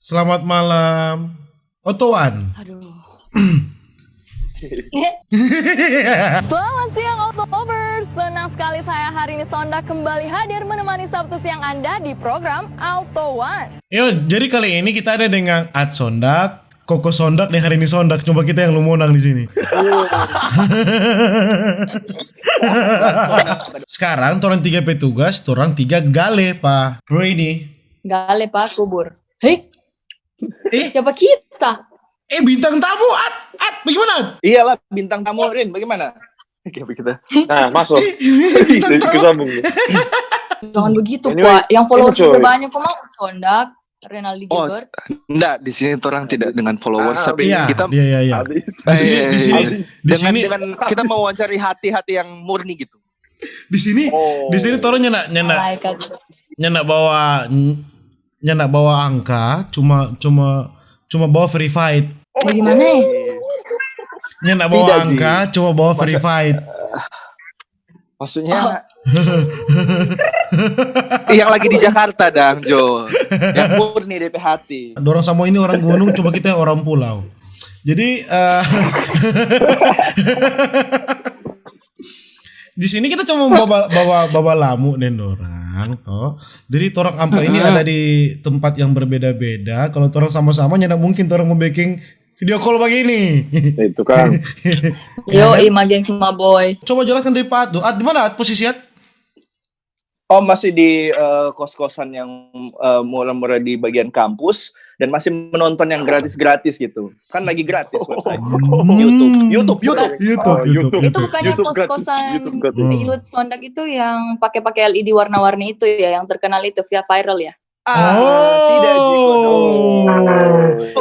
Selamat malam, Otoan. Aduh. Selamat siang Autolovers. Senang sekali saya hari ini Sondak kembali hadir menemani Sabtu siang Anda di program Auto One. Yo, jadi kali ini kita ada dengan Ad Sondak, Koko Sondak dan hari ini Sondak. Coba kita yang lumonang di sini. Sekarang torang 3 petugas, torang 3 gale, Pak. Bro ini. Gale Pak kubur. Hei, Eh, siapa kita? bintang tamu, Ad, bagaimana Ad? Iyalah bintang tamu Rin, bagaimana? Kayak kita. Nah, masuk. Bintang tamu. Kesambung. Jangan begitu Anyway, Pak. Yang followers coy. juga banyak kok mau Sondak, Renaldi Oh, Gilbert. enggak, di sini orang tidak dengan followers, tapi Iya, kita iya. Habis. Di sini dengan kita mau wawancari hati-hati yang murni gitu. di sini Oh. torang nyana Malaikat. nyana bawa angka, cuma bawa verified. Bagaimana ya? Nyana bawa Tidak, angka, cuma bawa verified. Maksudnya yang lagi di Jakarta dang Jo, yang murni DP hati. Dorang sama ini orang gunung, cuma kita yang orang pulau. Jadi di sini kita cuma bawa lamu dan dorang toh. Jadi torang ampa ini ada di tempat yang berbeda-beda. Kalau torang sama-sama nyana mungkin torang mau bikin video call begini. Itu kan. Yo, Ima geng semua boy. Coba jelaskan dari Pak Ad. Ad, di mana Ad posisi Ad? Oh, masih di kos-kosan yang murah-murah di bagian kampus dan masih menonton yang gratis-gratis gitu. Kan lagi gratis website. YouTube. YouTube. Itu bukannya YouTube gratis, kos-kosan YouTube gratis. Ilut Sondak itu yang pakai LED warna-warni itu ya, yang terkenal itu via viral ya? Tidak Jiko dong.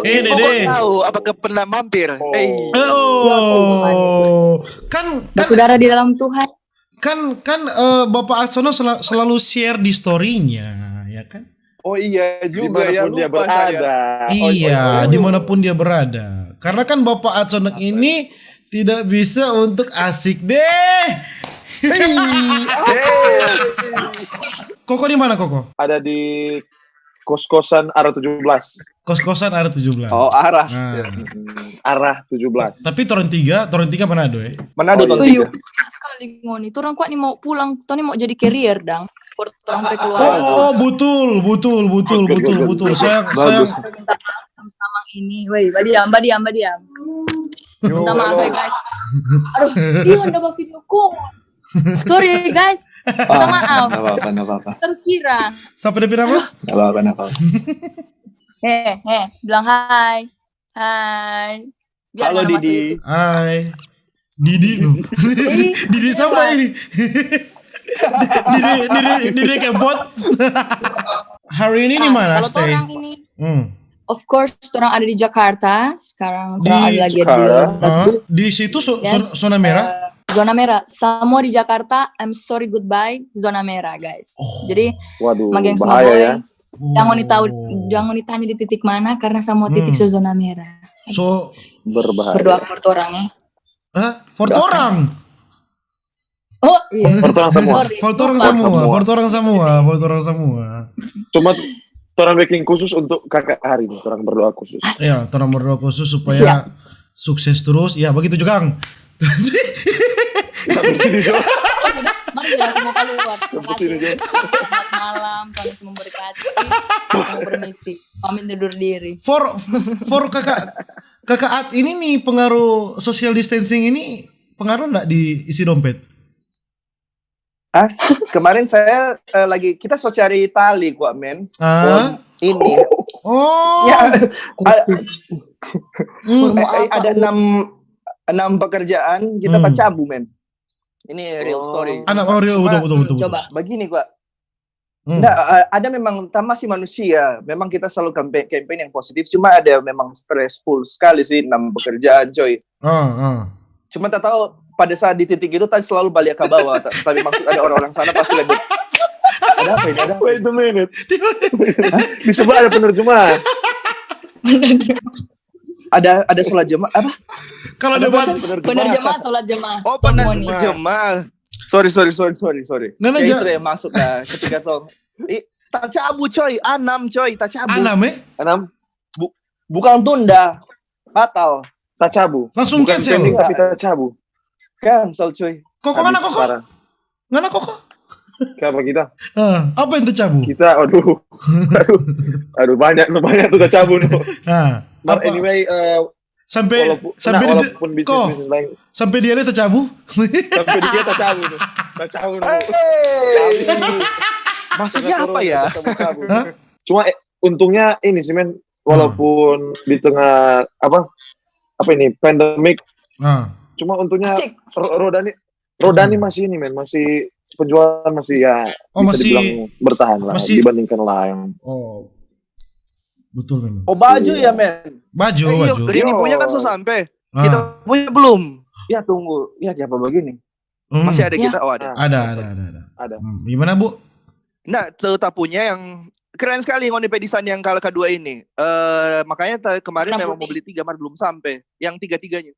Dede. Kok tahu apakah pernah mampir? Kan Bersaudara di dalam Tuhan. Bapak Aksono selalu share di story-nya, ya kan? Oh iya juga ya, Dimanapun dia lupa saya. berada. Iya, dimanapun dia berada. Karena kan Bapak Aksono ini tidak bisa untuk asik deh. Koko di mana Koko? Ada di kos-kosan arah 17. Kos-kosan ada 17. Oh, arah. Nah, Arah 17. tapi torang tiga Manado ya. Manado Oh, tahun Uyuh, 3. sekali ngoni. Turang kuat nih mau pulang, tuh nih mau jadi carrier dang. Turang sampai keluar. Oh, betul. Saya Bagus. Minta maaf ini, woi, badiam. Minta maaf ya guys. Aduh, dia udah bawa video call. Sorry guys, minta maaf. Enggak apa-apa. Terkira. sampai depan apa? Enggak apa-apa. Bilang hai. Biar Halo nggak masuk Didi. itu. Hai. Didi loh. Didi siapa ini? Didi kebot. Hari ini di mana Kalau stay? orang ini, Hmm. of course, orang ada di Jakarta. Sekarang Di orang ada lagi di Di situ Yes. zona merah. Zona merah. Semua di Jakarta. I'm sorry goodbye. Zona merah guys. Jadi Waduh, Mageng semua bahaya boy. ya. Jangan ditanya di titik mana karena semua titik zona merah. So, Berbahaya. Berdoa kepada orang ya. for orang. Oh iya. Pertama semua. Sorry. For orang semua. Cuma orang bikin khusus untuk kakak hari ini. Orang berdoa khusus. Ya, orang berdoa khusus supaya sukses terus. Ya, begitu juga, Kang. Sampai sini Jo. Oh, sudah, mari kita semua keluar. Terima kasih. Sini, Jo. Selamat malam, Tuhan Yesus memberkati. Mau permisi, pamit tidur diri. For kakak Ad ini nih pengaruh social distancing ini pengaruh nggak di isi dompet? Kemarin saya kita cari tali kok men. Ini Oh. ya Hmm. ada 6 pekerjaan kita tak cabu men. Ini real story. Anak real betul. Coba. Begini kok. Hmm. Nah, ada memang kita masih manusia. Memang kita selalu campaign yang positif. Cuma ada memang stressful sekali sih 6 pekerjaan coy. Cuma tak tahu pada saat di titik itu tadi selalu balik ke bawah. Tapi maksud ada orang-orang sana pasti lebih. Ada apa ini? Wait a minute. Di sebelah ada penerjemah. Ada sholat jemaah apa? Kalau debat Penerjemah, sholat jemaah. Oh, Stop money. jemaah. Sorry. Nah, Ya, itu yang masuk lah ketika tuh. Tak cabu coy, 6 coy, tak cabu. Anam 6. Bukan tunda, batal. Tak cabu. Langsung Bukan cancel. pending tapi tak cabu. Cancel cuy. Kok ngana kok? Parah. Ngana kok? Kenapa kita? Apa yang tercabu? Kita, aduh banyak tuh tak cabu tuh. But Apa? anyway, Sampai walaupun bisnis lain, sampai dia tercabu. sampai dia tak cabu tuh. Tak cabu tuh. Hey. Maksudnya apa ya? Hah? Cuma untungnya ini sih men, walaupun di tengah apa ini pandemik, cuma untungnya Asik. roda ini masih ini men, masih penjualan masih ya bisa dibilang bertahan lah dibandingkan lain. Oh, betul memang. Oh baju ya men. Baju. Ini punya kan sudah sampai. Kita punya belum. Ya tunggu. Ya siapa begini? Masih ada kita. Oh ada. Ada. Gimana Bu? Nah, tetap punya yang keren sekali ngoni pedisan yang kala kedua ini. Makanya kemarin memang mau beli 3 mar belum sampai. Yang 3-3-nya.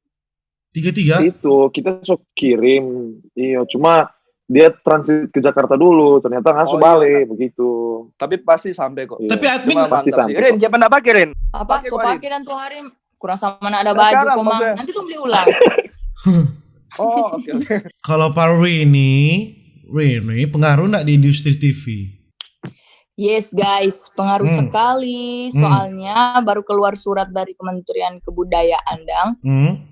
3-3? Itu kita sok kirim. Iya, cuma dia transit ke Jakarta dulu, ternyata ngasuh balik begitu. Tapi pasti sampai kok. Tapi admin pasti sampai. Ren, siapa ndak pakai Ren? Apa? So pakai dan tuh hari kurang sama mana ada baju komang. Nanti tuh beli ulang. Oh, oke. Kalau Pak Rini pengaruh nggak di industri TV? Yes guys, pengaruh sekali. Soalnya baru keluar surat dari Kementerian Kebudayaan dang.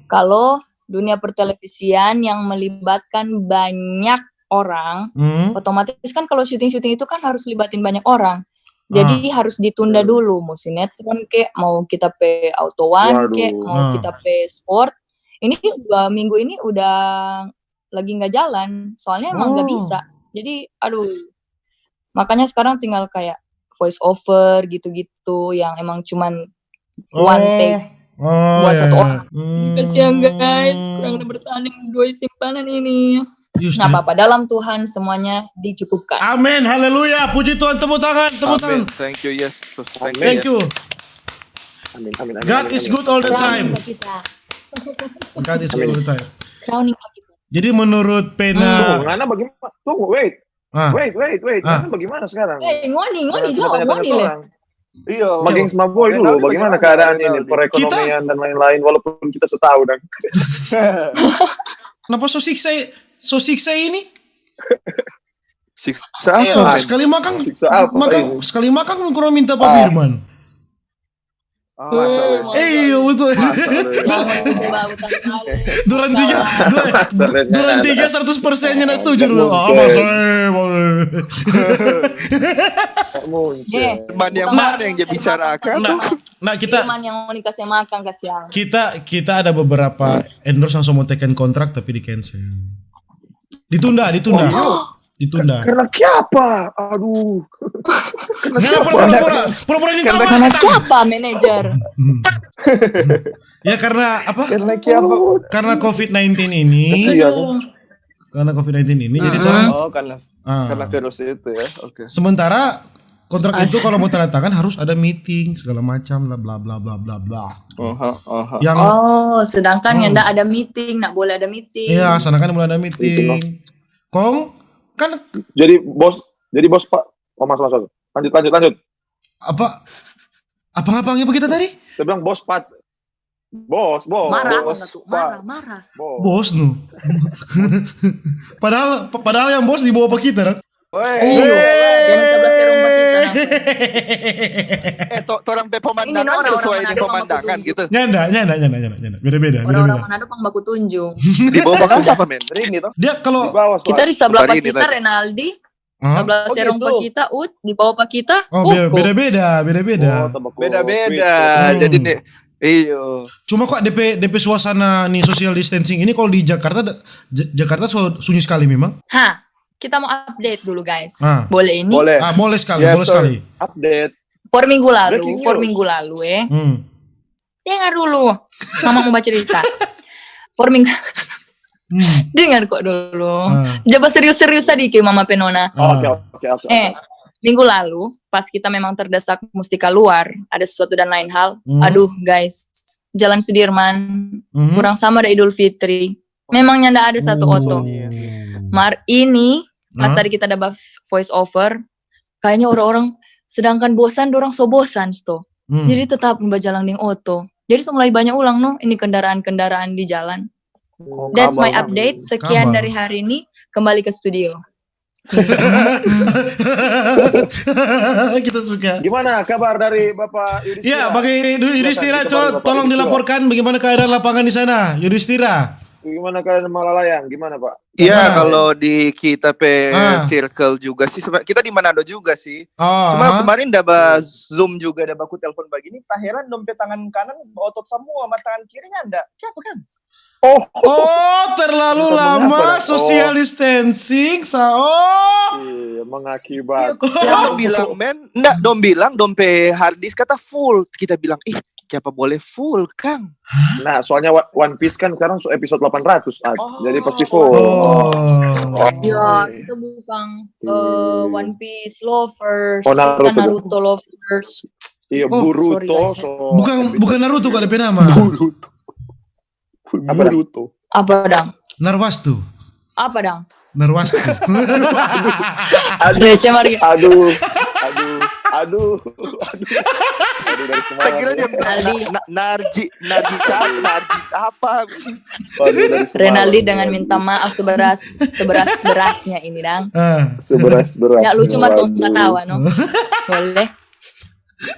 Kalau dunia pertelevisian yang melibatkan banyak orang, otomatis kan kalau syuting-syuting itu kan harus libatin banyak orang. Jadi harus ditunda dulu, mau sinetron kek, mau kita pe autoan kek, mau kita pe sport. Ini 2 minggu ini udah lagi nggak jalan, soalnya emang nggak bisa. Jadi aduh, makanya sekarang tinggal kayak voice over gitu-gitu yang emang cuman one take buat satu orang. Kasihan guys, kurang ada bertanding 2 simpanan ini. Nah apa-apa, dalam Tuhan semuanya dicukupkan. Amin, haleluya, puji Tuhan, tepuk tangan. Thank you, yes. Thank you. Amin. God is good all the time. God is good all the time. Crowning kita. Jadi menurut Pena, Ngana bagaimana? Tunggu, wait. Ngana bagaimana sekarang? Ngoni jawab, ngoni le. Iya. Maging Smaboy dulu, bagaimana keadaan ini, perekonomian dan lain-lain, walaupun kita setahu dan. kenapa so siksa ini? Siksa Iya, apa? sekali makan kurang minta Pak Firman. Iya betul. Duran 3 100%-nya nak setuju dulu. Teman yang mana yang dia bicarakan? Nah kita yang mau dikasih makan kasihan. Kita ada beberapa endorse yang mau tekan kontrak tapi di cancel. Ditunda. Karena siapa? Aduh. Pura-pura ini tahu. Karena siapa manajer? Ya karena apa? Karena COVID-19 ini. Karena COVID-19 ini jadi orang. Oh, karena virus itu ya. Oke. Sementara kontrak itu kalau mau tanda tangan harus ada meeting segala macam lah bla bla bla bla bla. Yang sedangkan yang enggak ada meeting, enggak boleh ada meeting. Iya, sana kan boleh ada meeting. Kong kan jadi bos Pak. Oh, mas. Lanjut. Apa ngapangnya kita tadi? Saya bilang bos Pak. Bos. Marah. Bos nu. padahal yang bos di bawah kita, Rak. Yang sebelah serong kita. Orang pemandangan sesuai di pemandangan gitu. Nyanda. Beda. Orang Manado pang baku tunjung. Di bawah bangsa siapa men? Rini toh. Dia kalau kita di sebelah Pak kita Renaldi, sebelah serong Pak kita di bawah Pak kita. Beda. Jadi nih iyo. Cuma kok DP suasana nih social distancing ini kalau di Jakarta sunyi sekali memang. Kita mau update dulu guys. Boleh ini? Boleh. Boleh sekali. Update. For minggu lalu dengar dulu. Mama mau baca cerita. For minggu. Dengar kok dulu. Coba serius-serius tadi ke Mama Penona. Oke. Minggu lalu pas kita memang terdesak mesti keluar, ada sesuatu dan lain hal. Aduh guys, Jalan Sudirman kurang sama ada Idul Fitri. Memangnya ndak ada satu oto. Mar ini pas tadi kita ada voice over, kayaknya orang-orang sedangkan bosan, dorang so bosan sto. Jadi tetap berjalan ding oto. Jadi mulai banyak ulang ini kendaraan-kendaraan di jalan. That's my update. Sekian dari hari ini. Kembali ke studio. Kita suka. Gimana kabar dari Bapak Yudhistira? Ya, bagi Yudhistira, tolong dilaporkan bagaimana keadaan lapangan di sana, Yudhistira. Gimana keadaan Malalayang? Gimana Pak? Iya, kalau di kita circle juga sih. Kita di Manado juga sih. Cuma kemarin dapat Zoom juga, dapat aku telepon begini. Tak heran dompet tangan kanan otot semua, mata tangan kirinya enggak. Siapa kan? Terlalu lama social distancing, Iya, mengakibat. Dom bilang, dom bilang dompet hard disk kata full. Kita bilang, siapa boleh full, Kang? Nah, soalnya One Piece kan sekarang episode 800, jadi pasti full. Ya, kita bukan One Piece lovers, Naruto lovers. Iya, Boruto. Bukan Naruto kok ada nama. Apa dang? Narwastu. Apa dang? Narwastu. Receh Maria. Aduh dari Saya kira dia Narji apa? Renaldi dengan minta maaf seberas berasnya ini dang. Seberas. Ya lucu mah tuh nggak tahu Boleh.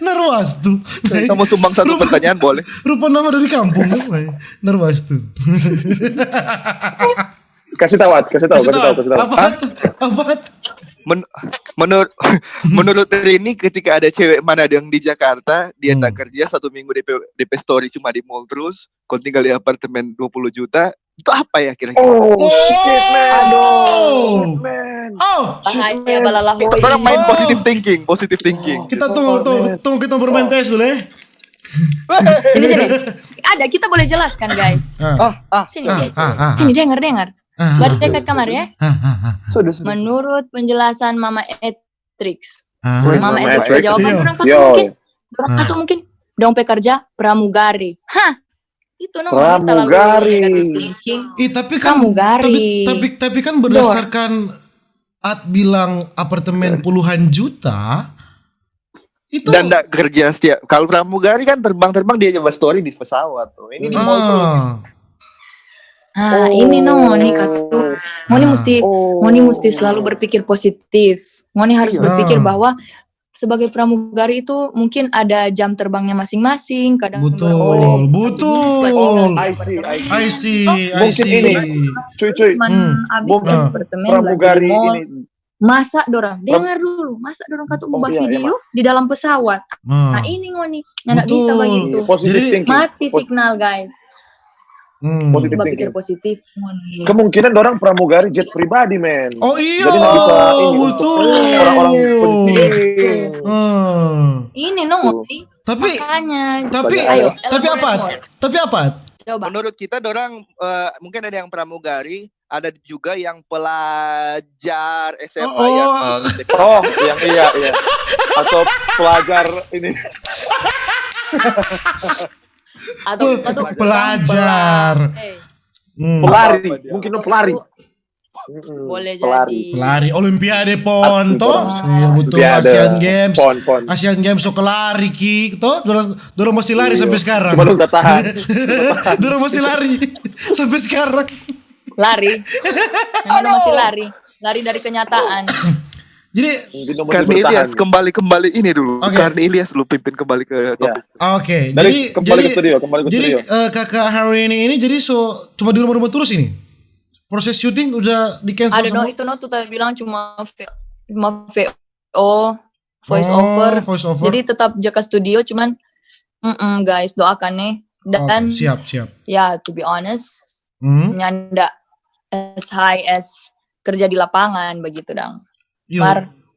Narwastu. Kita mau sumbang satu pertanyaan boleh? Rupa nama dari kampung. Narwastu. Kasih tahu. Apa? Menurut Rini, ketika ada cewek mana yang di Jakarta, dia tak kerja 1 minggu DP story cuma di mall terus, kau tinggal di apartemen 20 juta, itu apa ya kira-kira? Shit, man. Aduh. Bahaya balalahoy. Kita orang main positive thinking. Kita tunggu kita bermain PS dulu ya. Sini. Ada, kita boleh jelaskan guys. Sini dengar. Baru dekat kamar ya. Menurut penjelasan Mama Etrix. Mama Etrix jawaban orang satu mungkin dong pekerja pramugari. Itu pramugari. Tapi kan berdasarkan bilang apartemen puluhan juta itu dan enggak kerja setiap. Kalau pramugari kan terbang dia coba story di pesawat tuh. Ini di mall terus. Ini Moni katu. Moni mesti selalu berpikir positif. Moni harus berpikir bahwa sebagai pramugari itu mungkin ada jam terbangnya masing-masing. Kadang betul. I see. Mungkin ini, cuy. Abis pramugari ini. Masa dorang dengar dulu. Masa dorang katu ubah video di dalam pesawat. Ini Moni. Nggak bisa begitu. Mati signal guys. Positif pikir positif. Kemungkinan orang pramugari jet pribadi, men. Oh iya. Jadi nggak bisa betul. Orang-orang penting. Ini Tapi apa? Coba. Menurut kita orang mungkin ada yang pramugari, ada juga yang pelajar SMA yang iya. Atau pelajar ini. Atau pelajar. Pelari, mungkin pelari. Boleh jadi. Pelari Olimpiade pon toh. Iya betul. Asian Games so kelari ki toh. Dorang masih lari sampai sekarang. Cuma lu enggak tahan. Dorang masih lari sampai sekarang. Lari. Yang masih lari dari kenyataan. Jadi Karena Ilyas kembali ini dulu. Karena Ilyas lu pimpin kembali ke topik. Oke. Jadi kembali ke studio. Jadi kakak hari ini jadi cuma di rumah terus ini. Proses syuting udah di cancel semua. Itu tuh tadi bilang cuma VO voice over. Jadi tetap jaga studio cuman guys doakan nih dan siap. Ya to be honest nyanda as high as kerja di lapangan begitu dong.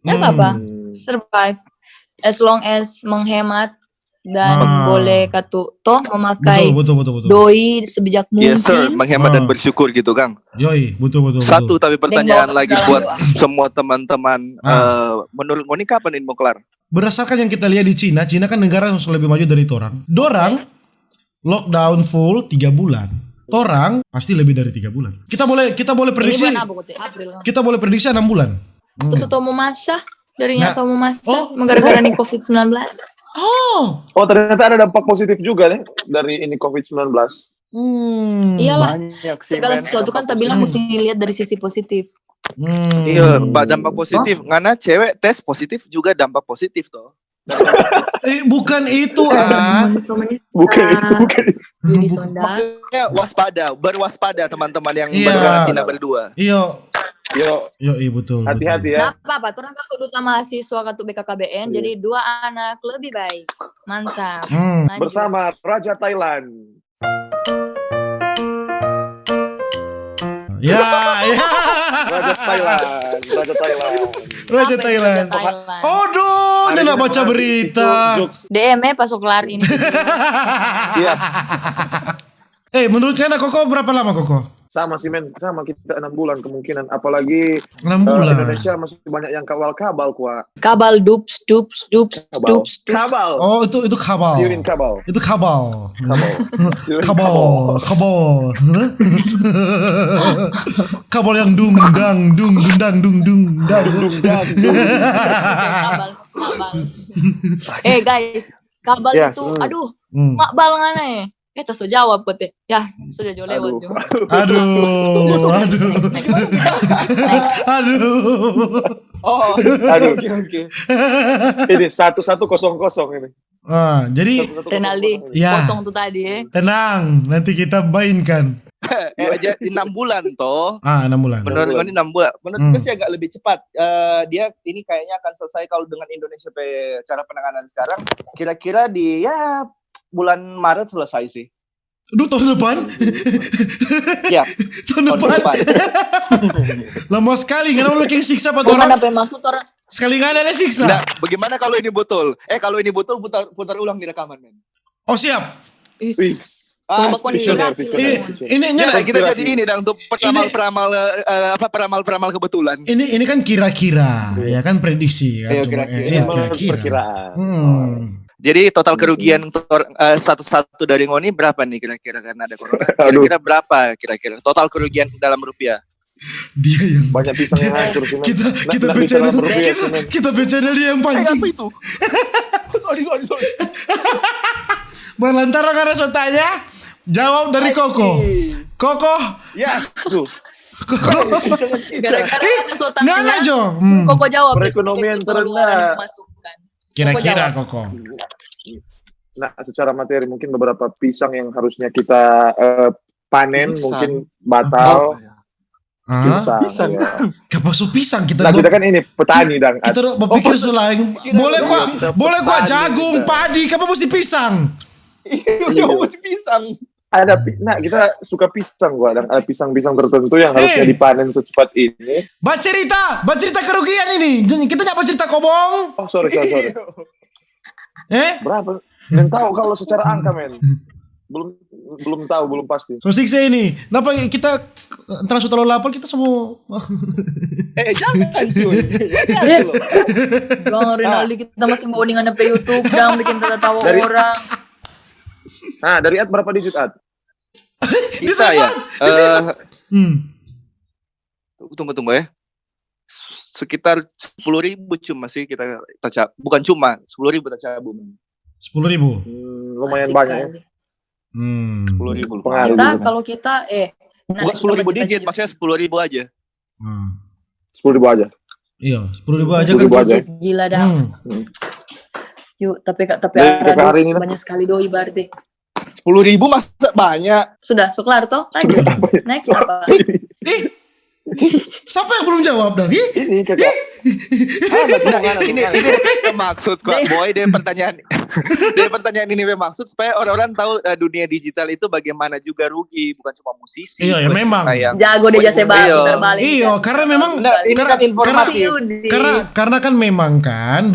Apa survive as long as menghemat dan boleh memakai betul. doi sebijak mungkin. Yes sir, menghemat dan bersyukur gitu Kang. Yoi, betul. Satu tapi pertanyaan lagi buat semua teman-teman. Menurut Moni kapan ini mau kelar? Berdasarkan yang kita lihat di Cina kan negara yang lebih maju dari Dorang lockdown full 3 bulan. Torang pasti lebih dari 3 bulan. Kita boleh prediksi. Kita boleh prediksi 6 bulan. Terus mau masak dari nyata mau masak gara-gara nih COVID-19. Oh ternyata ada dampak positif juga nih dari ini COVID-19. Iyalah, Banyak sih, segala men, sesuatu kan dampak tak bilang positif. mesti lihat dari sisi positif. Iya, dampak positif. Karena cewek tes positif juga dampak positif toh. Bukan itu Bukan itu. Jadi sonda. Maksudnya berwaspada teman-teman yang Iya. berkarantina berdua. Iya. Yo, Iya betul. hati-hati ya. Nah, apa? Turun ke duta mahasiswa ke BKKBN, jadi 2 anak lebih baik. Mantap. Lanjut. Bersama Raja Thailand. Ya. Raja Thailand. Raja Thailand. Aduh, dia nggak baca berita. DM pasok kelar ini. Siap. Menurut kalian Koko berapa lama Koko? Sama sih men, sama kita 6 bulan kemungkinan. Apalagi 6 bulan. Indonesia masih banyak yang kabal kuat. Kabal dups. Kabal. Oh itu kabal. Siurin kabal. Itu kabal. Siurin Kabal. Kabal yang dung dang. Kabal. Guys, kabal Yes. itu aduh, makbal ngana tas so jawab kok teh. Ya, sudah jauh lewat juga. Aduh. Oke. Ini 1100 ini. Jadi Renaldi, Ya. potong tuh tadi tenang, nanti kita mainkan. Aja 6 bulan toh. 6 bulan. Menurut gue 6 bulan. Menurut gue sih agak lebih cepat. Dia ini kayaknya akan selesai kalau dengan Indonesia cara penanganan sekarang. Kira-kira di bulan Maret selesai sih. Aduh, tahun depan? Ya. tahun depan. Lama sekali, nggak mau bikin siksa apa Bukan orang? apa yang maksud orang. Sekali nggak ada siksa. Nah, bagaimana kalau ini botol? Kalau ini botol putar ulang di rekaman, men. Oh siap. Coba konspirasi. Ini Kita jadi ini dah untuk peramal kebetulan. Ini kan kira-kira, ya kan prediksi kan. Iya, Cuma, kira-kira. Perkiraan. Jadi total kerugian satu dari Ngoni berapa nih kira-kira karena ada corona? Kira-kira berapa kira-kira total kerugian dalam rupiah? Dia yang Banyak pisang yang hancur sih. kita bercanda dia yang pancing. Apa itu? Sorry. Melantara karena so tanya, jawab dari Koko. Ya, tuh. Gara-gara so Nggak tanya, Jo. Koko jawab. Perekonomian terendah. Kira-kira Koko. Nah, secara materi mungkin beberapa pisang yang harusnya kita panen mungkin batal. Pisang. Ya. Kapasu pisang kita. Nah, kita kan ini petani dan kita udah berpikir selain boleh gua jagung, padi, kenapa mesti pisang? Iya, mesti pisang. Kita suka pisang gua dan ada pisang-pisang tertentu yang harusnya dipanen secepat ini. Bercerita kerugian ini. Kita nggak bercerita kobong. Oh, sorry. Berapa? Dan tahu kalau secara angka men. Belum tahu, belum pasti. So siksa ini. Kenapa kita antara terlalu lapar kita semua. Jangan cuy. Jangan Rinaldi, kita masih mau dengan apa YouTube, jangan bikin tertawa orang. Nah, dari Ad berapa digit Ad? Kita ya. Tunggu ya. Sekitar 10.000 cuma sih kita bukan cuma 10.000 kita cabut. 10.000. Lumayan banyak ya. 10.000. Kalau kita bukan 10.000 digit, maksudnya 10.000 aja. 10.000 aja. Iya, 10.000 aja 10.000 kan. aja. Gila dah. Yuk, tapi hari ini banyak sekali doi berarti. 10.000 masa banyak. Sudah, kelar toh? Lanjut. Next apa? Siapa yang belum jawab dah? Ini kakak. Ini maksud kok boy dari pertanyaan ini maksud supaya orang-orang tahu dunia digital itu bagaimana juga rugi, bukan cuma musisi. Iya, memang. Jago deh jasa baru terbalik. Iya, karena memang ini kan informatif. Karena kan memang kan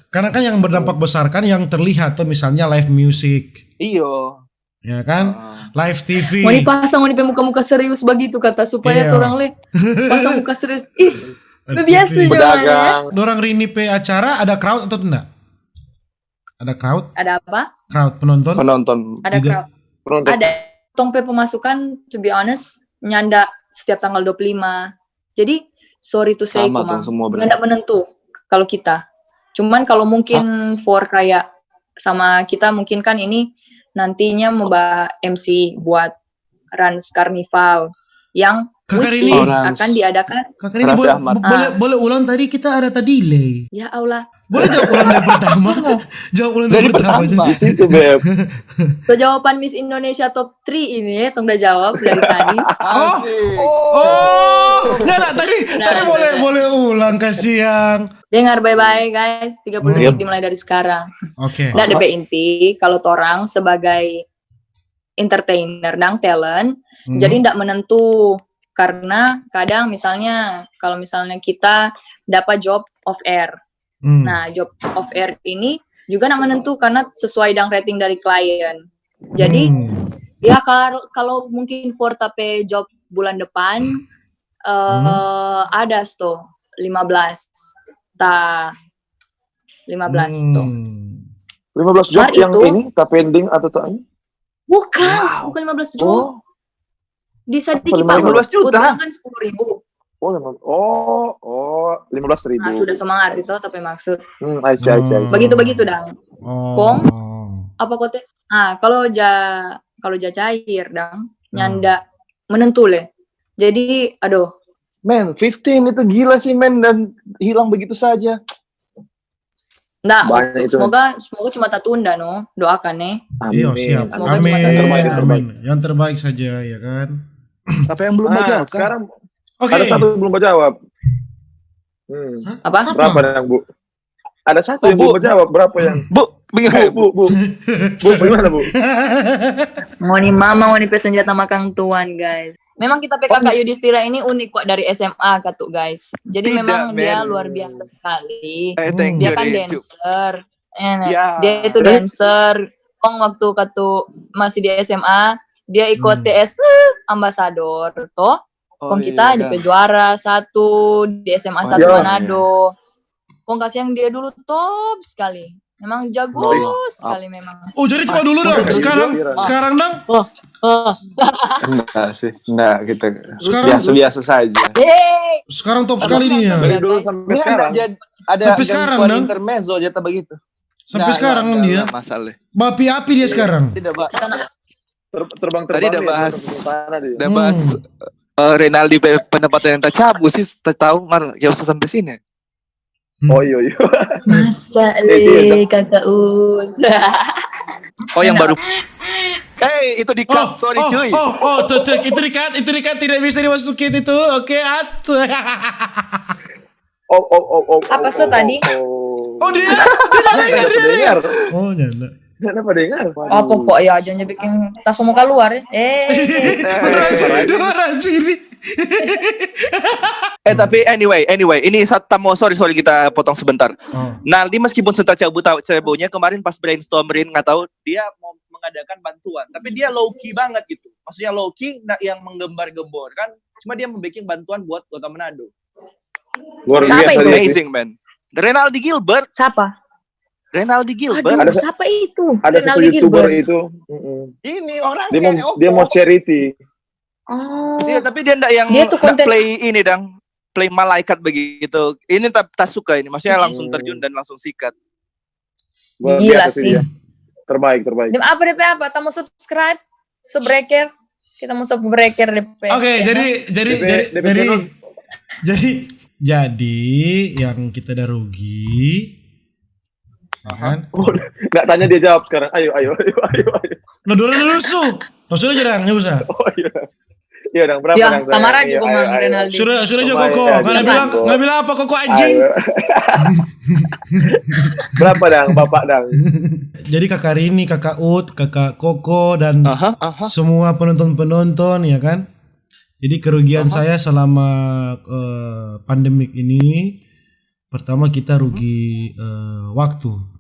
karena kan yang berdampak besar kan yang terlihat tuh misalnya live music. Iya. Ya kan? Live TV. Mau dipasang muka-muka serius begitu kata supaya orang pasang muka serius. Biasa pedagang. Dorang rini acara ada crowd atau tidak? Ada crowd? Ada apa? Crowd penonton. Ada crowd. Ada tongpe pemasukan to be honest nyanda setiap tanggal 25. Jadi sorry to say enggak menentu kalau kita. Cuman kalau mungkin for kayak sama kita mungkin kan ini nantinya mau MC buat Rans Carnival yang which is akan diadakan. Kak Rini boleh ulang tadi, kita ada delay. Ya Allah. Boleh jawab ulang dari pertama? Jawab ulang dari pertama. Di situ, Beb. So, jawaban Miss Indonesia top 3 ini Tong udah jawab dari tadi. Enggak, tadi boleh ulang, kasihan. Dengar bye-bye guys, 30 detik dimulai dari sekarang. Oke. Nah, DP inti kalau torang sebagai entertainer dan talent, jadi ndak menentu karena kadang misalnya kalau misalnya kita dapat job off air. Nah, job off air ini juga ndak menentu karena sesuai dengan rating dari klien. Jadi ya kalau mungkin for tape job bulan depan ada 15 tuh. 15 job yang itu, ini tak pending atau tak ini? Bukan 15 job. Bisa dikit Pak, 15 juta kan 10.000. 15.000. Nah, sudah semangat itu tapi maksud. Aisyah. Begitu dang. Kong apa kote? Kalau cair dang nyanda menentu le. Jadi aduh. Men, 15 itu gila sih men, dan hilang begitu saja. Nah, semoga cuma tertunda no, doakan nih. Iya siap. Semoga amin. Yang terbaik saja ya kan. Apa yang belum jawab? Sekarang ada satu belum jawab. Apa? Berapa yang Bu? Ada satu yang belum jawab. Berapa yang? Bu, bagaimana Bu? Mau nih mama, mau nih senjata makan tuan guys. Memang kita PKK Yudhistira ini unik kok dari SMA katuk guys. Jadi memang dia luar biasa sekali. Dia kan dancer. Dia itu dancer. Kong waktu katuk masih di SMA, dia ikut TS ambasador toh. Kong kita di juara 1 di SMA 1 Manado. Kong kasih yang dia dulu top sekali. Memang jago sekali memang. Oh jadi cuma dulu dong. Sekarang dong. Enggak sih, enggak gitu. Sekarang biasa saja. Sekarang top sekali nih ya. Dari dulu sampai sekarang. Ada sampai sekarang dong. Intermezzo jatah begitu. Sampai sekarang kan dia. Masalah. Api dia sekarang. Tidak, Pak. Terbang. Tadi udah bahas Renaldi pendapatan yang tak cabut sih, tahu ya usah sampai sini. Oh iya. Masa kakak yang baru. Itu di-cut, sorry cuy. Tuh, itu di-cut tidak bisa dimasukin itu. Oke, Apa tadi? Dia dengar. Oh, nyanda. Kenapa dengar? Pokok ya aja bikin tas mau keluar. Raju ini. Tapi anyway, ini sorry kita potong sebentar. Naldi meskipun sudah cabutnya kemarin pas brainstorming nggak tahu dia mau mengadakan bantuan, tapi dia low key banget gitu. Maksudnya low key yang menggembar-gembor kan, cuma dia membaking bantuan buat Kota Manado. Siapa itu? Amazing man. Renaldi Gilbert. Siapa? Renaldi Gilbert. Aduh, siapa itu? Ada satu YouTuber itu. Ini orang dia mau charity. Dia tapi dia enggak yang play ini dang, play malaikat begitu. Ini tak suka ini, maksudnya langsung terjun dan langsung sikat. Gila sih. Terbaik. Apa DP apa? Kita mau subscribe, subreker. Kita mau subreker DP. Oke, jadi yang kita udah rugi. Kan? Nggak tanya dia jawab sekarang. Ayo. Nah, dulu sudah jarang, nggak usah. Oh iya. Iya, dong, berapa dong? Tamara juga Mang Renaldi. Sudah juga Koko. Nggak bilang apa Koko anjing. Berapa dong, Bapak dong? Jadi Kakak Rini, Kakak Ut, Kakak Koko dan semua penonton ya kan. Jadi kerugian saya selama pandemik ini, pertama kita rugi waktu.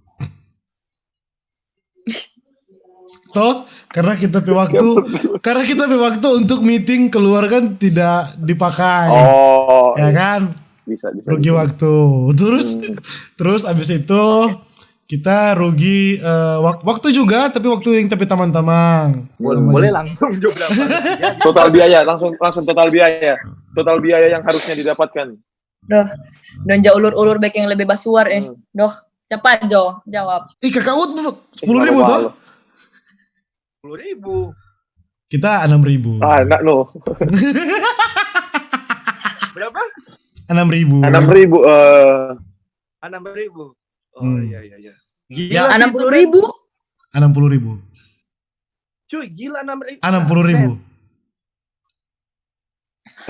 Karena kita punya waktu untuk meeting keluar kan tidak dipakai. Ya kan? Bisa. Rugi waktu. Terus abis itu kita rugi waktu juga, tapi waktu yang tapi teman-teman. Boleh langsung juga. Total biaya langsung total biaya. Total biaya yang harusnya didapatkan. Doh, dan jauh ulur-ulur baik yang lebih basuar Doh, Cepat Jo, jawab. Kakak Ut 10.000 toh? 10.000. Kita 6.000. Enak no. Berapa? 6.000. 6.000. 6.000. Oh iya. Ya, 60.000. 60.000. Cuy, gila 6.000. 60.000.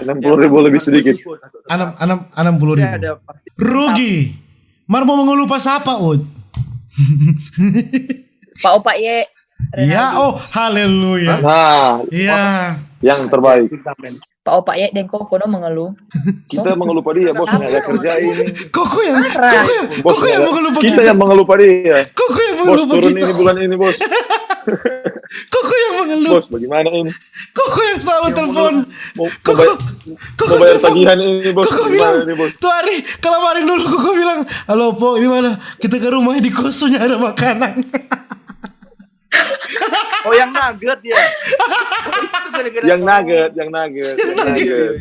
60.000 lebih sedikit. 60.000. Rugi. Mar mau mengeluh pas apa, Ut? Pak Opak Ye. Ya, oh haleluya. Nah, Iya. yang terbaik. Pak Opak Ye dan Koko mengeluh. Kita mengeluh pada dia, bos. Nggak ada kerja ini. Koko yang mengeluh pada kita yang mengeluh pada dia. Koko yang Bos, mengeluh pada turun kita. ini bulan ini, bos. Koko yang mengeluh. Bos, bagaimana ini? Koko yang selalu telepon. Mau bayar tagihan ini, bos. Koko Bagaimana bilang, ini, bos? tuh hari kemarin dulu Koko bilang, halo Po, ini mana? Kita ke rumahnya di kosonya ada makanan. Oh yang nugget ya. Yang nugget.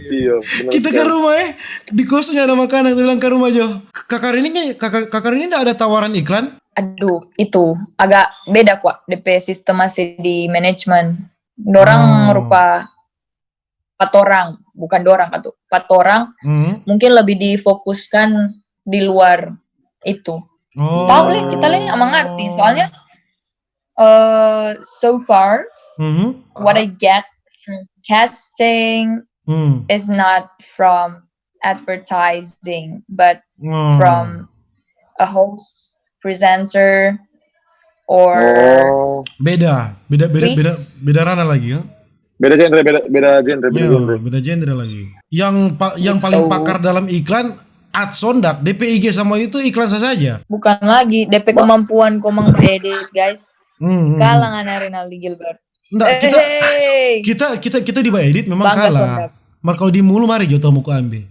Iya, benar. Kita ke rumahnya di kosonya ada makanan. Dia bilang ke rumah Jo. Kakak ini enggak ada tawaran iklan? Aduh, itu agak beda kok. DP sistem masih di manajemen. Dorang rupa 4 orang, bukan dorang atau 4 orang. Mungkin lebih difokuskan di luar itu. Tahu lah, kita nggak mengerti. Soalnya so far what I get from casting is not from advertising, but from a host, presenter, or beda ranah lagi ya. Beda genre. Beda genre lagi. Yang paling pakar dalam iklan Adsondak, DP IG sama itu iklan saja. Bukan lagi DP kemampuan komang edit, guys. Kalangan Rinaldi Gilbert. Enggak, kita di edit memang Bangga kalah. Sondak. Mar kalau di mulu mari Jota muka ambil.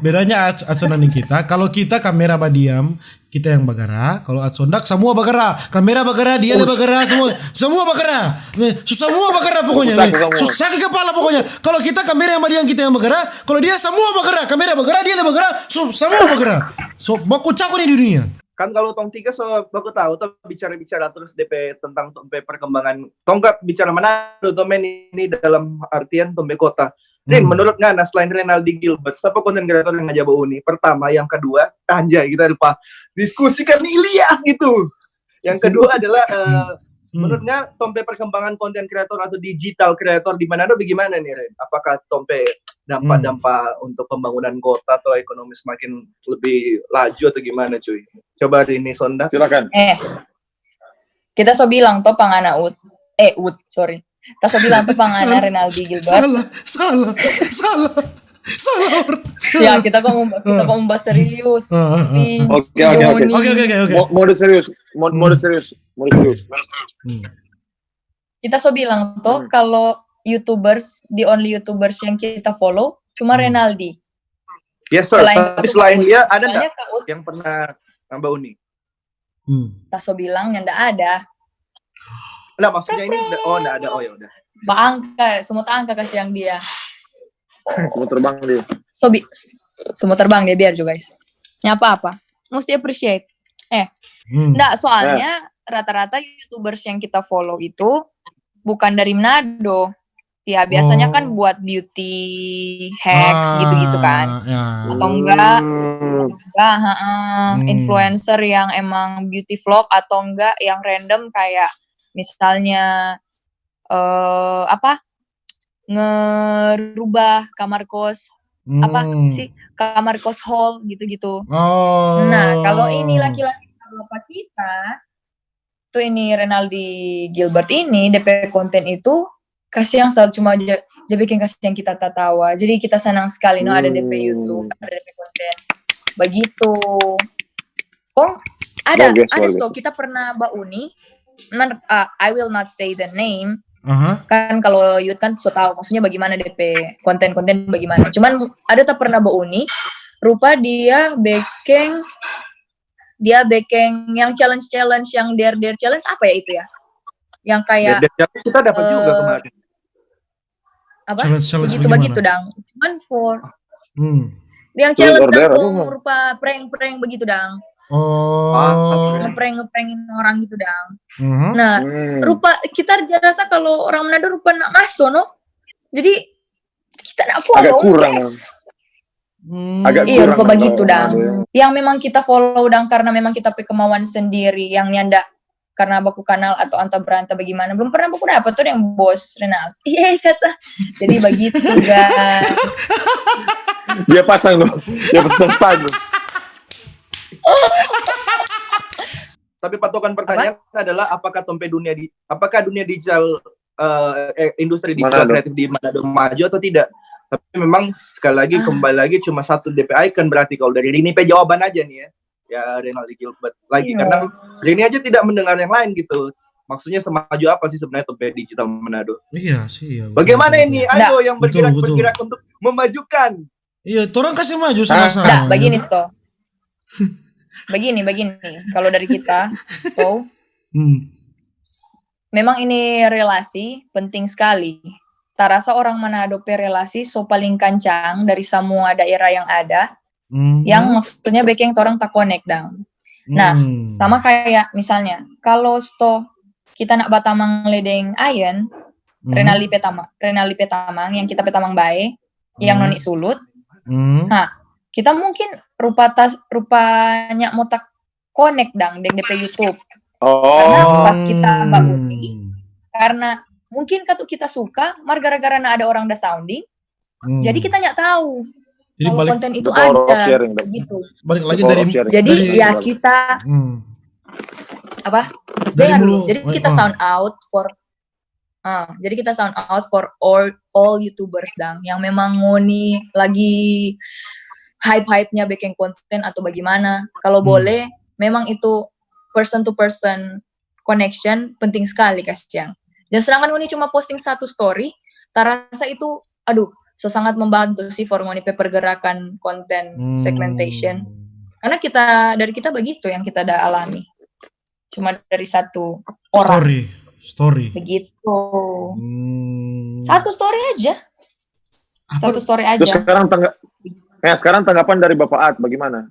Bedanya Adsondak kita, kalau kita kamera badiam, kita yang bagara. Kalau Adsondak semua bagara, kamera bagara, dia bagara, semua bagara. Semua bagara pokoknya. Susah ke kepala pokoknya. Kalau kita kamera yang badiam, kita yang bagara. Kalau dia semua bagara, kamera bagara, dia bagara, semua bagara. So baku caku nih di dunia. Kan kalau tong tiga aku tahu tuh bicara terus DP tentang DP perkembangan. Tonggak bicara mana tuh ini dalam artian Tombe kota. Menurut Ngana selain Rinaldi Gilbert, siapa konten kreator yang ngajak Uni? Pertama, yang kedua, anjay kita lupa diskusikan Ilyas gitu. Yang kedua adalah menurutnya Tompe perkembangan konten kreator atau digital kreator di Manado bagaimana nih Ren? Apakah Tompe dampak untuk pembangunan kota atau ekonomi semakin lebih laju atau gimana cuy? Coba ini Sonda. Silakan. Kita bilang toh pangana sorry. Kita bilang tuh pangana Rinaldi Gilbert. Salah. Ya kita membahas serius. Oke. Mode serius. Kita bilang tuh kalau YouTubers, the only YouTubers yang kita follow cuma Rinaldi. Yes sir. Selain dia ada nggak yang pernah nambah Uni? Kita bilang yang nggak ada. Nah maksudnya ini nggak ada. Oh ya udah. Angka, semua angka kasih yang dia. Semua terbang dia. Semua terbang dia biar juga guys. Nyapa apa? Mesti appreciate. Nggak, soalnya rata-rata YouTubers yang kita follow itu bukan dari Manado. Ya biasanya kan buat beauty hacks gitu-gitu kan. Atau enggak influencer yang emang beauty vlog atau enggak yang random kayak misalnya ngerubah kamar kos kamar kos hall gitu-gitu. Nah kalau ini laki-laki sama kita tuh ini Rinaldi Gilbert ini DP konten itu kasih yang selalu cuma aja bikin kasih yang kita tawa. Jadi kita senang sekali ada DP YouTube, ada DP konten begitu. Ada tuh kita pernah Uni. I will not say the name. Kan kalau youth kan so tahu maksudnya bagaimana DP konten-konten bagaimana. Cuman ada tak pernah Uni, rupa dia baking yang challenge yang dare challenge apa ya itu ya? Yang kayak kita dapat juga kemarin. apa challenge begitu dang, cuman for yang Challenge challenge dang order, berupa prank begitu dang. Ngeprank orang gitu dang. Nah rupa kita rasa kalau orang Manado rupa nak masuk no, jadi kita nak follow agak kurang guys. Agak iya kurang rupa begitu dang. Yang memang kita follow dang karena memang kita punya kemauan sendiri, yang nyanda karena baku kenal atau anta beranta bagaimana, belum pernah baku dapat tuh yang bos Renal. Iya kata. Jadi begitu guys. Dia pasang loh, dia pasang stand. Tapi patokan pertanyaan adalah apakah dunia digital industri digital kreatif di Manado maju atau tidak? Tapi memang sekali lagi kembali lagi cuma satu DPI kan berarti kalau dari Rini jawaban aja nih ya Renaldi Gilbert lagi karena Rini aja tidak mendengar yang lain gitu. Maksudnya semaju apa sih sebenarnya Tompe Digital Manado? Iya sih ya. Bagaimana ini Ando yang bergerak untuk memajukan? Iya, orang kasih maju sama-sama. Begini Sto. Begini. Kalau dari kita, memang ini relasi penting sekali. Tak rasa orang Manado relasi paling kancang dari semua daerah yang ada. Yang maksudnya baking orang tak connect dang. Nah, sama kayak misalnya kalau kita nak batamang ledeng ayen, Renali Petamang yang kita petamang bae, yang noni sulut. Nah, kita mungkin rupanya mau tak connect dang deng DP YouTube. Karena pas kita bangun ini, karena mungkin kita suka, gara-gara ada orang da sounding, jadi kita nggak tahu. Jadi kalau konten itu ada gitu. Balik lagi dari ya kita jadi kita sound out for all YouTubers dang yang memang ngoni lagi hype-nya bikin konten atau bagaimana. Kalau boleh memang itu person to person connection penting sekali Kasiang. Dan sedangkan ngoni cuma posting satu story, terasa itu sangat membantu sih formoni pergerakan konten segmentation. Karena dari kita begitu yang kita udah alami. Cuma dari satu orang. Story. Begitu. Satu story aja. Satu story aja. Terus sekarang tanggapan dari Bapak At bagaimana?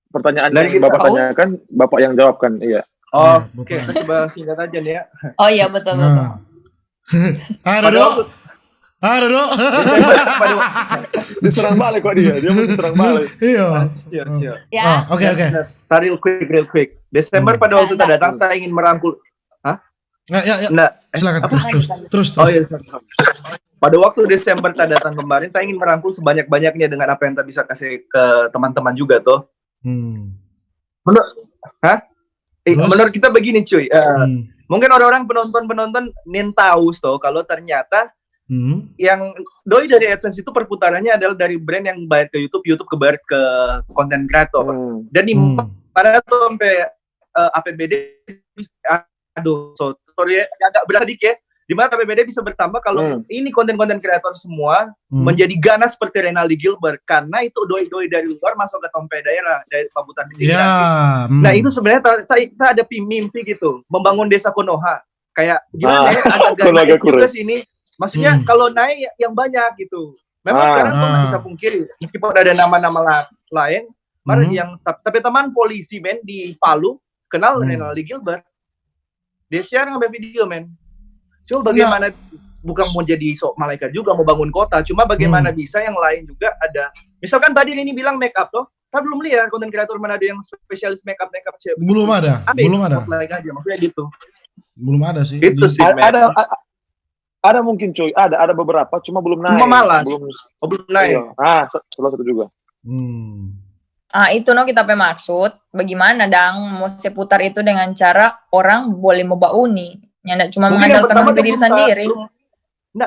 Pertanyaan yang Bapak tanyakan, Bapak yang jawabkan. Iya. Oke, coba singkat aja nih ya. Oh iya betul. Aduh. Diserang balik kok dia mau diserang balik. Iya. Oke. Real quick. Desember pada waktu kita datang, kita ingin merangkul. Ya. Silakan terus. Oh iya. Pada waktu Desember kita datang kemarin, kita ingin merangkul sebanyak-banyaknya dengan apa yang kita bisa kasih ke teman-teman juga tuh. Menurut kita begini cuy. Mungkin orang-orang penonton tahu kalau ternyata yang doi dari AdSense itu perputarannya adalah dari brand yang bayar ke YouTube kebayar ke konten kreator. Dan di mana tuh sampai APBD sorry agak beradik ya. Di mana APBD bisa bertambah kalau ini konten-konten kreator semua menjadi ganas seperti Renaldi Gilbert karena itu doi dari luar masuk ke Tompe daerah dari Pabutan di sini. Nah, itu sebenarnya kita ada mimpi gitu, membangun desa Konoha. Kayak gimana ya agak juga sini. Maksudnya kalau naik yang banyak gitu. Memang sekarang kok nggak bisa pungkiri, meskipun ada nama-nama lain, tapi teman polisi men di Palu kenal Renaldi Gilbert. Dia share ngambil video men. Cuma bagaimana bukan mau jadi malaikat juga mau bangun kota, cuma bagaimana bisa yang lain juga ada. Misalkan tadi ini bilang make up toh, tapi belum lihat konten kreator mana ada yang spesialis make up cewek. Belum ada. Aja, maksudnya gitu. Belum ada sih. Itu sih. Ada mungkin cuy, ada beberapa, cuma belum naik. Cuma malas. Belum naik. Salah satu juga. Itu kita maksud, bagaimana dang mau seputar itu dengan cara orang boleh mau bauni, nggak cuma mengandalkan diri sendiri.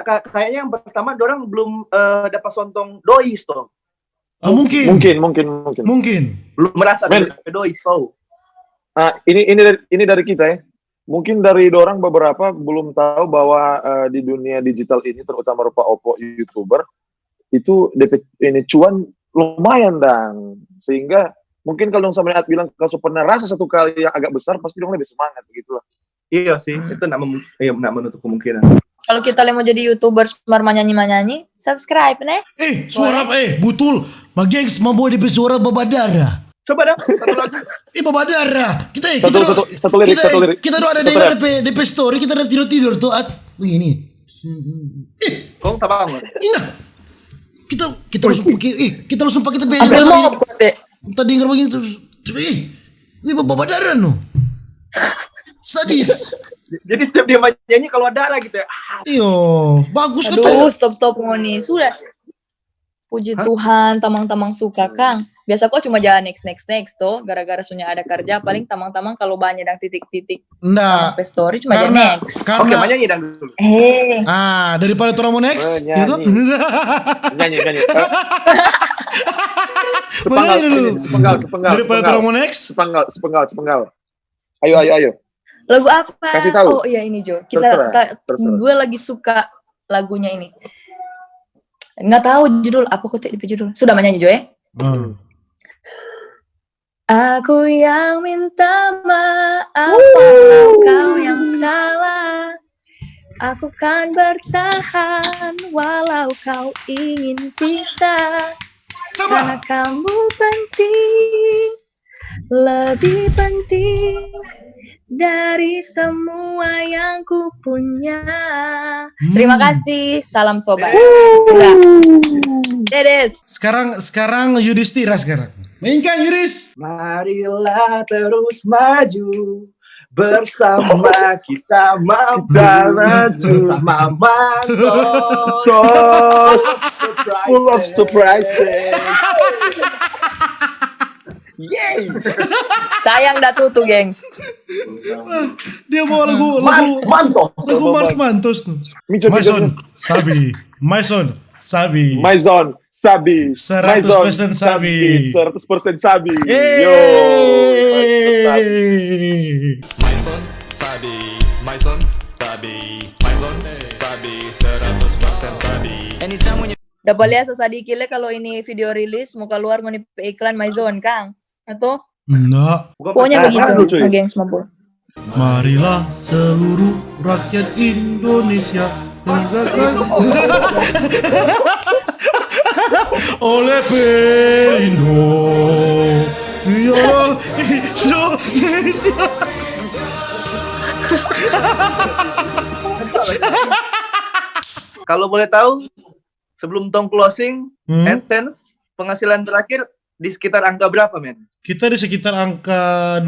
Kayaknya yang pertama orang belum dapat sontong doi toh. Mungkin. Belum merasa doi toh. Ini dari kita ya. Mungkin dari dorang beberapa belum tahu bahwa di dunia digital ini terutama rupa Oppo YouTuber itu ini cuan lumayan dang. Sehingga mungkin kalau sama At bilang kalau pernah rasa satu kali yang agak besar pasti dong lebih semangat begitulah. Iya sih, itu enggak menutup kemungkinan. Kalau kita mau jadi YouTuber semar nyanyi, subscribe nih. Suara betul. Bagengs mau DP suara babadara. Coba dong, satu lagu. Babadara. Satu lirik. Kita doa ada dengar DP story, kita udah tidur tuh. Wih ini. Kong tabang. Ina. Kita langsung pakai TP. Ambil mau Tadi dengar begini terus. Ini babadara no. Sadis. Jadi setiap dia nyanyi kalau ada darah gitu ya. Iyo, bagus kan tuh. Stop ngoni. Sudah. Puji Tuhan, tamang-tamang suka Kang. Biasa kok cuma jalan next tuh. Gara-gara sunya ada kerja, paling tamang-tamang kalau banyak dan titik-titik. Nah, story cuma jalan next. Oke, nyanyi dang dulu. Daripada orang mau next, gitu. Nyanyi. Sepenggal. Daripada orang mau next. Sepenggal. Ayo. Lagu apa? Kasih tahu. Oh iya ini Jo. Terserah. Gue lagi suka lagunya ini. Nggak tahu judul apa kok di judul. Sudah menyanyi Jo ya? Aku yang minta maaf, kau yang salah. Aku kan bertahan walau kau ingin pisah. Karena kamu penting, lebih penting dari semua yang ku punya. Terima kasih, salam sobat. Dedes. Sekarang Yudhistira sekarang. Mainkan Yudhis. Marilah terus maju bersama kita maju sama full of surprises. Yay! Sayang dah tuh gengs. Dia bawa lagu Mars Mantos tuh. Maison Sabi. 100% Sabi. 100% Sabi. Yo. Maison Sabi 100% Sabi. Dapat lihat sesadikile kalau ini video rilis mau keluar mau iklan Maison Kang. Atau? Enggak. Pokoknya begitu, gengs mabuk. Marilah seluruh rakyat Indonesia tegakkan oleh Perindo. Iyalah Indonesia. Kalau boleh tahu, sebelum Tong closing, AdSense penghasilan terakhir di sekitar angka berapa, men? Kita di sekitar angka